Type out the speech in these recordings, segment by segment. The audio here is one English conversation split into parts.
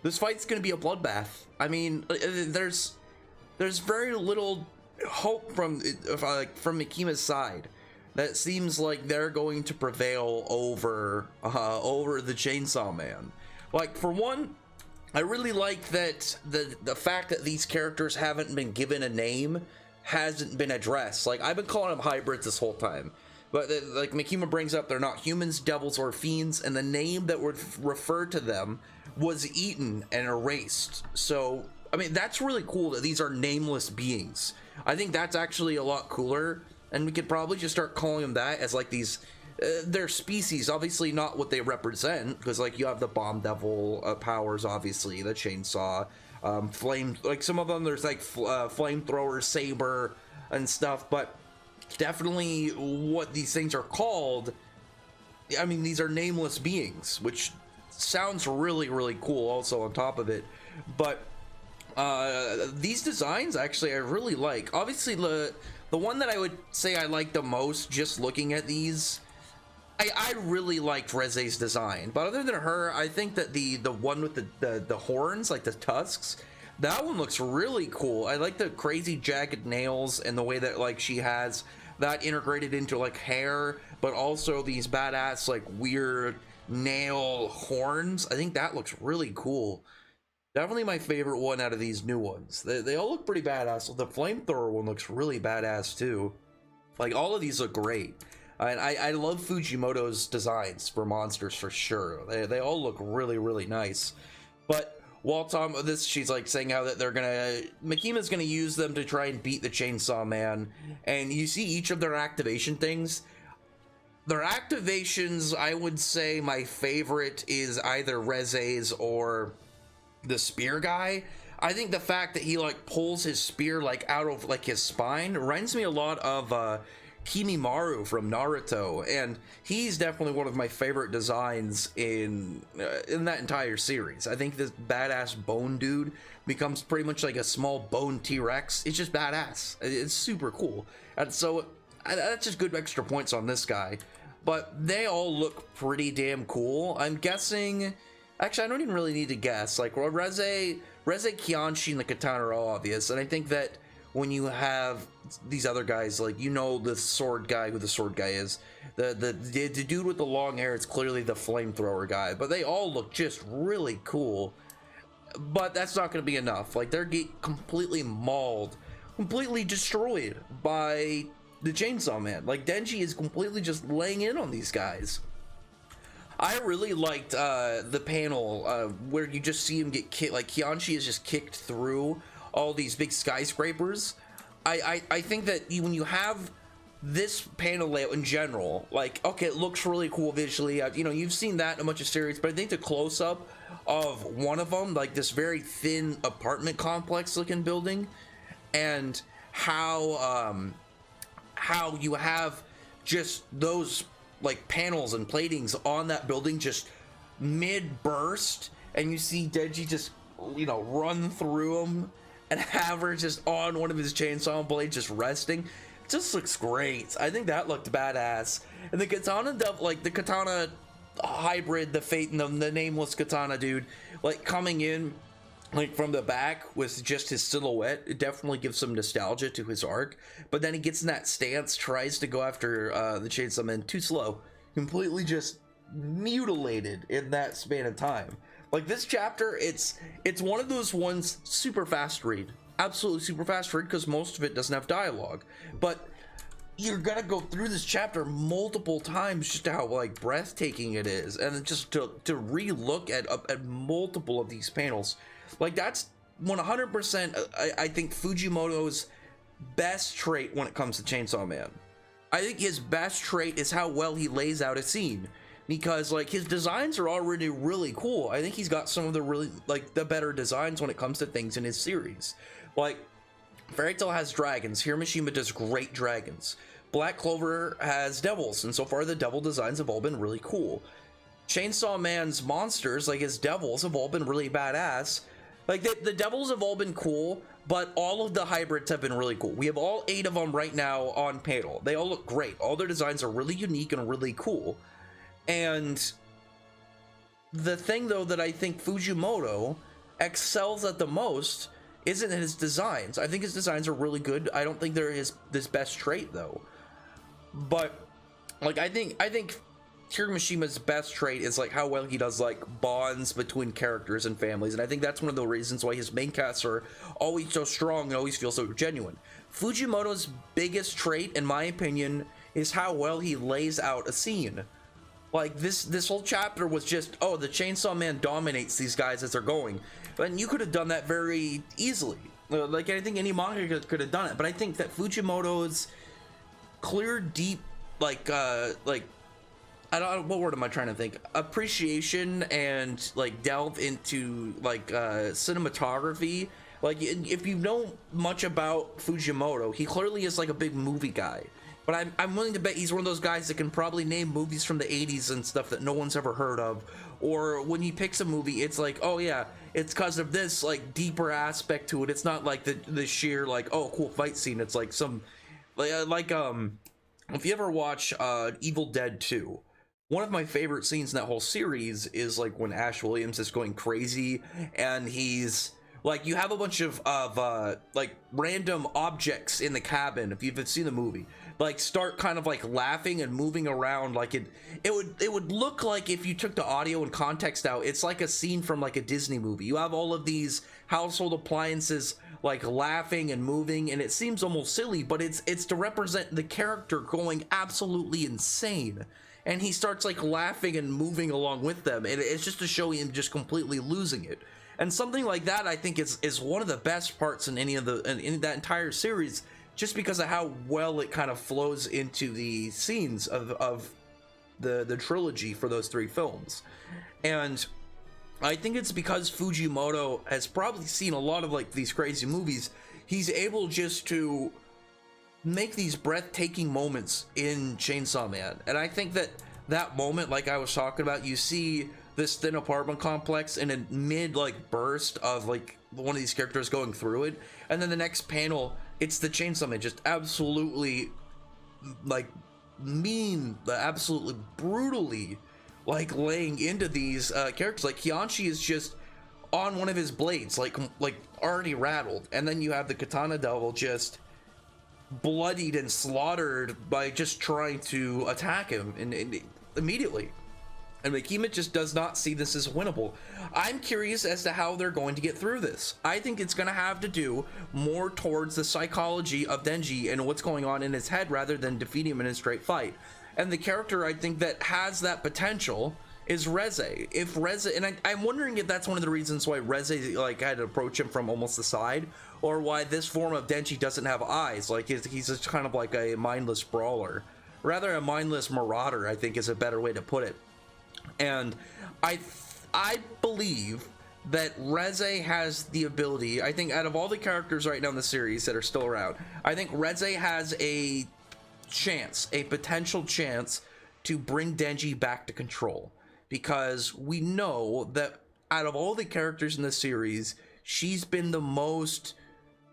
This fight's gonna be a bloodbath. I mean, there's very little hope from Mikima's side. That seems like they're going to prevail over the Chainsaw Man. Like, for one, I really like that the fact that these characters haven't been given a name hasn't been addressed. Like, I've been calling them hybrids this whole time, but like Mikima brings up, they're not humans, devils, or fiends, and the name that would refer to them was eaten and erased. So, I mean, that's really cool that these are nameless beings. I think that's actually a lot cooler, and we could probably just start calling them that as like these their species, obviously not what they represent, because like you have the bomb devil powers, obviously the chainsaw, flame, like some of them there's like flamethrower, saber and stuff, but definitely what these things are called, I mean, these are nameless beings, which sounds really cool also on top of it. But these designs actually I really like. Obviously the one that I would say I like the most, just looking at these, I really liked Reze's design, but other than her, I think that the one with the horns, like the tusks, that one looks really cool. I like the crazy jagged nails and the way that like she has that integrated into like hair, but also these badass like weird nail horns. I think that looks really cool. Definitely my favorite one out of these new ones. They all look pretty badass. The flamethrower one looks really badass too. Like, all of these look great. And I love Fujimoto's designs for monsters for sure. They all look really nice. But while Tom this, she's like saying how that Mikima's gonna use them to try and beat the Chainsaw Man. And you see each of their activation things. Their activations, I would say my favorite is either Reze's or the spear guy. I think the fact that he like pulls his spear like out of like his spine reminds me a lot of Kimimaru from Naruto, and he's definitely one of my favorite designs in that entire series. I think this badass bone dude becomes pretty much like a small bone T-Rex. It's just badass. It's super cool, and so that's just good extra points on this guy. But they all look pretty damn cool. I'm guessing, actually I don't even really need to guess, like, well, Reze, Kianshi, and the katana are all obvious, and I think that when you have these other guys, like, you know, the sword guy, who the sword guy is, the dude with the long hair, it's clearly the flamethrower guy, but they all look just really cool. But that's not going to be enough. Like, they're completely mauled, completely destroyed by the Chainsaw Man. Like, Denji is completely just laying in on these guys. I really liked the panel where you just see him get kicked, like Kianshi is just kicked through all these big skyscrapers. I think that when you have this panel layout in general, like, okay, it looks really cool visually. You know, you've seen that in a bunch of series, but I think the close-up of one of them, like this very thin apartment complex looking building, and how you have just those like panels and platings on that building just mid burst, and you see Denji just, you know, run through them and have her just on one of his chainsaw blades just resting. It just looks great. I think that looked badass. And the katana, like the katana hybrid, the Fate and the Nameless katana dude, like coming in like from the back with just his silhouette, it definitely gives some nostalgia to his arc. But then he gets in that stance, tries to go after the Chainsaw Man, too slow, completely just mutilated in that span of time. Like, this chapter, it's one of those ones, super fast read, absolutely super fast read, because most of it doesn't have dialogue, but you're gonna go through this chapter multiple times just how like breathtaking it is, and just to re-look at multiple of these panels. Like, that's 100%, I think, Fujimoto's best trait when it comes to Chainsaw Man. I think his best trait is how well he lays out a scene, because like his designs are already really cool. I think he's got some of the really like the better designs when it comes to things in his series. Like, Fairy Tail has dragons. Hiromashima does great dragons. Black Clover has devils, and so far the devil designs have all been really cool. Chainsaw Man's monsters, like his devils, have all been really badass. Like, the devils have all been cool, but all of the hybrids have been really cool. We have all 8 of them right now on panel. They all look great. All their designs are really unique and really cool. And the thing, though, that I think Fujimoto excels at the most isn't his designs. I think his designs are really good. I don't think they're his best trait though. But like I think Hiromishima's best trait is like how well he does like bonds between characters and families, and I think that's one of the reasons why his main casts are always so strong and always feel so genuine. Fujimoto's biggest trait, in my opinion, is how well he lays out a scene. Like this whole chapter was just, oh, the Chainsaw Man dominates these guys as they're going, and you could have done that very easily. Like I think any manga could have done it, but I think that Fujimoto's clear, deep, like I don't, what word am I trying to think? Appreciation and like delve into like cinematography. Like if you know much about Fujimoto, he clearly is like a big movie guy. But I'm willing to bet he's one of those guys that can probably name movies from the 80s and stuff that no one's ever heard of. Or when he picks a movie, it's like, oh yeah, it's because of this like deeper aspect to it. It's not like the sheer like, oh, cool fight scene. It's like some like if you ever watch Evil Dead 2, one of my favorite scenes in that whole series is like when Ash Williams is going crazy and he's like, you have a bunch of like random objects in the cabin, if you've seen the movie, like start kind of like laughing and moving around. Like it would look like, if you took the audio and context out, it's like a scene from like a Disney movie. You have all of these household appliances like laughing and moving, and it seems almost silly, but it's to represent the character going absolutely insane. And he starts like laughing and moving along with them, and it's just to show him just completely losing it. And something like that, I think, is one of the best parts in in that entire series, just because of how well it kind of flows into the scenes of the trilogy for those 3 films. And I think it's because Fujimoto has probably seen a lot of like these crazy movies. He's able just to make these breathtaking moments in Chainsaw Man. And I think that moment, like I was talking about, you see this thin apartment complex in a mid like burst of like one of these characters going through it, and then the next panel, it's the Chainsaw Man just absolutely like absolutely brutally like laying into these characters. Like Kianchi is just on one of his blades, like already rattled, and then you have the Katana Devil just bloodied and slaughtered by just trying to attack him and immediately. And Mikima just does not see this as winnable. I'm curious as to how they're going to get through this. I think it's going to have to do more towards the psychology of Denji and what's going on in his head, rather than defeating him in a straight fight. And the character I think that has that potential is Reze. If Reze, and I'm wondering if that's one of the reasons why Reze like had to approach him from almost the side, or why this form of Denji doesn't have eyes. Like he's just kind of like a mindless brawler, rather a mindless marauder, I think is a better way to put it. And I believe that Reze has the ability, I think out of all the characters right now in the series that are still around, I think Reze has a potential chance to bring Denji back to control. Because we know that out of all the characters in the series, she's been the most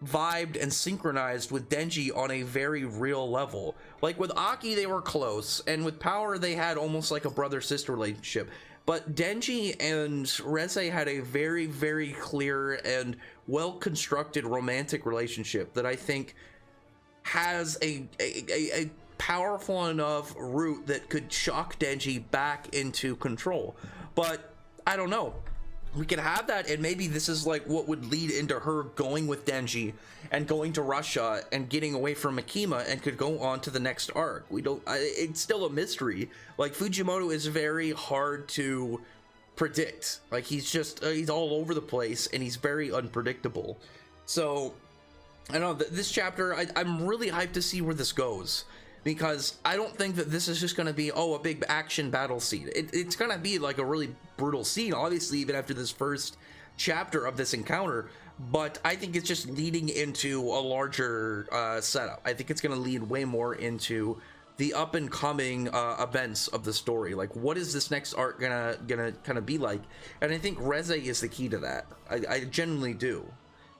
vibed and synchronized with Denji on a very real level. Like with Aki, they were close, and with Power, they had almost like a brother-sister relationship. But Denji and Reze had a very, very clear and well-constructed romantic relationship that I think has a powerful enough root that could shock Denji back into control. But I don't know. We could have that, and maybe this is like what would lead into her going with Denji and going to Russia and getting away from Mikima, and could go on to the next arc. We don't, it's still a mystery. Like Fujimoto is very hard to predict. Like he's all over the place, and he's very unpredictable. So I don't know, this chapter, I'm really hyped to see where this goes. Because I don't think that this is just going to be, oh, a big action battle scene. It's going to be like a really brutal scene, obviously, even after this first chapter of this encounter. But I think it's just leading into a larger setup. I think it's going to lead way more into the up and coming events of the story. Like, what is this next arc gonna kind of be like? And I think Reze is the key to that. I genuinely do.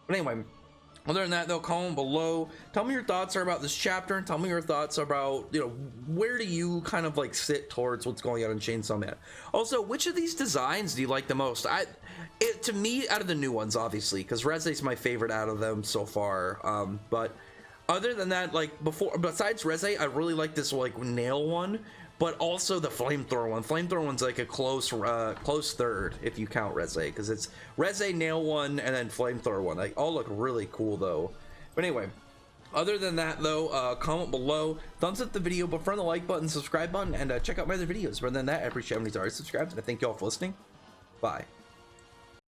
But anyway, Other than that, though, comment below. Tell me your thoughts are about this chapter, and tell me your thoughts about, you know, where do you kind of like sit towards what's going on in Chainsaw Man. Also, which of these designs do you like the most? To me, out of the new ones, obviously, because Reze's my favorite out of them so far. But other than that, like besides Reze, I really like this like nail one, but also the flamethrower one. Flamethrower one's like a close third if you count Reze, because it's Reze, nail one, and then flamethrower one. Like all look really cool though. But anyway, other than that though, comment below, thumbs up the video, but from the like button, subscribe button, and check out my other videos. But other than that, I appreciate everybody's already subscribed, and I thank you all for listening. Bye.